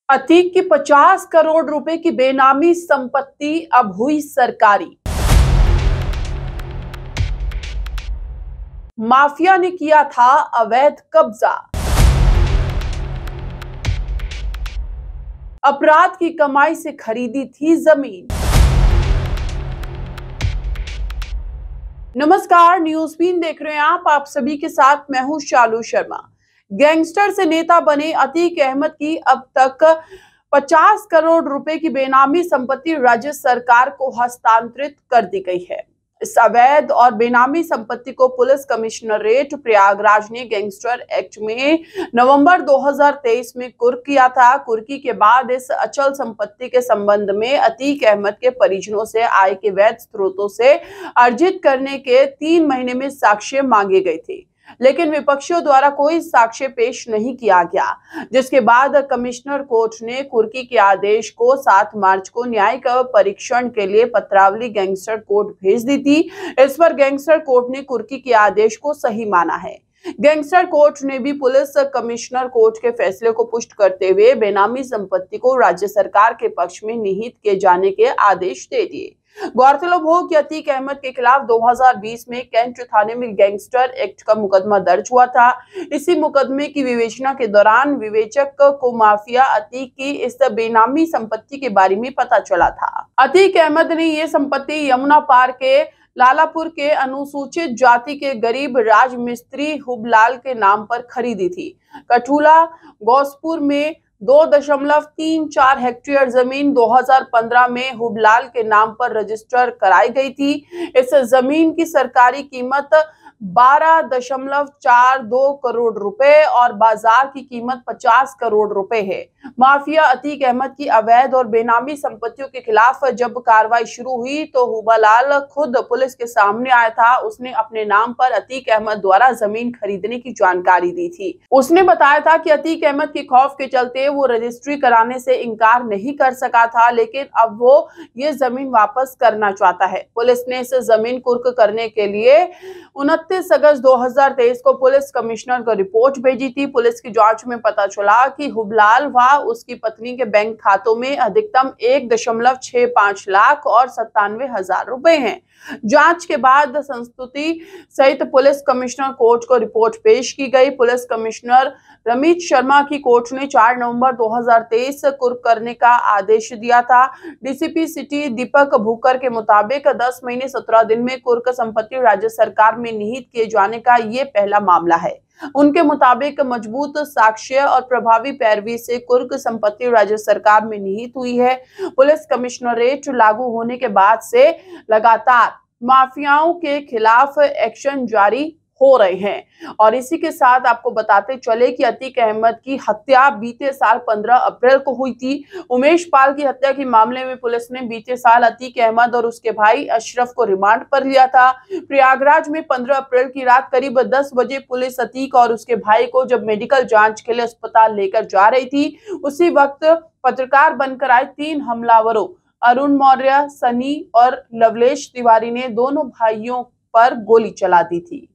अतीक की 50 करोड़ रुपए की बेनामी संपत्ति अब हुई सरकारी। माफिया ने किया था अवैध कब्जा। अपराध की कमाई से खरीदी थी जमीन। नमस्कार, न्यूज बीन देख रहे हैं आप सभी के साथ मैं हूं शालू शर्मा। गैंगस्टर से नेता बने अतीक अहमद की अब तक 50 करोड़ रुपए की बेनामी संपत्ति राज्य सरकार को हस्तांतरित कर दी गई है। इस अवैध और बेनामी संपत्ति को पुलिस कमिश्नरेट प्रयागराज ने गैंगस्टर एक्ट में नवंबर 2023 में कुर्क किया था। कुर्की के बाद इस अचल संपत्ति के संबंध में अतीक अहमद के परिजनों से आय के वैध स्रोतों से अर्जित करने के 3 महीने में साक्ष्य मांगे गए थे, लेकिन विपक्षियों द्वारा कोई साक्ष्य पेश नहीं किया गया, जिसके बाद कमिश्नर कोर्ट ने कुर्की के आदेश को 7 मार्च को न्यायिक परीक्षण के लिए पत्रावली गैंगस्टर कोर्ट भेज दी थी। इस पर गैंगस्टर कोर्ट ने कुर्की के आदेश को सही माना है। गैंगस्टर कोर्ट ने भी पुलिस कमिश्नर कोर्ट के फैसले को पुष्ट करते हुए बेनामी संपत्ति को राज्य सरकार के पक्ष में निहित किए जाने के आदेश दे दिए। गौरतलब हो कि अतीक अहमद के खिलाफ 2020 में कैंट थाने में गैंगस्टर एक्ट का मुकदमा दर्ज हुआ था। इसी मुकदमे की विवेचना के दौरान विवेचक को माफिया अतीक की इस बेनामी संपत्ति के बारे में पता चला था। अतीक अहमद ने ये संपत्ति यमुना पार के लालापुर के अनुसूचित जाति के गरीब राजमिस्त्री हुबलाल के नाम पर खरीदी थी। कठुला गौसपुर में 2.34 हेक्टेयर जमीन 2015 में हुबलाल के नाम पर रजिस्टर कराई गई थी। इस जमीन की सरकारी कीमत 12.42 करोड़ रुपए और बाजार की कीमत 50 करोड़ रुपए है। माफिया अतीक अहमद की अवैध और बेनामी संपत्तियों के खिलाफ जब कार्रवाई शुरू हुई तो हुबलाल खुद पुलिस के सामने आया था। उसने अपने नाम पर अतीक अहमद द्वारा जमीन खरीदने की जानकारी दी थी। उसने बताया था कि अतीक अहमद के खौफ के चलते वो रजिस्ट्री कराने से इनकार नहीं कर सका था, लेकिन अब वो ये जमीन वापस करना चाहता है। पुलिस ने इस जमीन कुर्क करने के लिए 29 अगस्त 2023 को पुलिस कमिश्नर को रिपोर्ट भेजी थी। पुलिस की जांच में पता चला कि हुबलाल व उसकी पत्नी के बैंक खातों में अधिकतम 1.65 लाख और 97,000 रुपए हैं। जांच के बाद संस्तुति सहित पुलिस कमिश्नर कोर्ट को रिपोर्ट पेश की गई। पुलिस कमिश्नर रमित शर्मा की कोर्ट ने 4 नवंबर 2023 कुर्क करने का आदेश दिया था। डीसीपी सिटी दीपक भूकर के मुताबिक 10 महीने 17 दिन में कुर्क संपत्ति राज्य सरकार में निहित किए जाने का ये पहला मामला है। उनके मुताबिक मजबूत साक्ष्य और प्रभावी पैरवी से कुर्क संपत्ति राज्य सरकार में निहित हुई है। पुलिस कमिश्नरेट लागू होने के बाद से लगातार माफियाओं के खिलाफ एक्शन जारी हो रहे हैं। और इसी के साथ आपको बताते चले कि अतीक अहमद की हत्या बीते साल 15 अप्रैल को हुई थी। उमेश पाल की हत्या के मामले में पुलिस ने बीते साल अतीक अहमद और उसके भाई अशरफ को रिमांड पर लिया था। प्रयागराज में 15 अप्रैल की रात करीब 10 बजे पुलिस अतीक और उसके भाई को जब मेडिकल जांच के लिए अस्पताल लेकर जा रही थी, उसी वक्त पत्रकार बनकर आए 3 हमलावरों अरुण मौर्य, सनी और लवलेश तिवारी ने दोनों भाइयों पर गोली चला दी थी।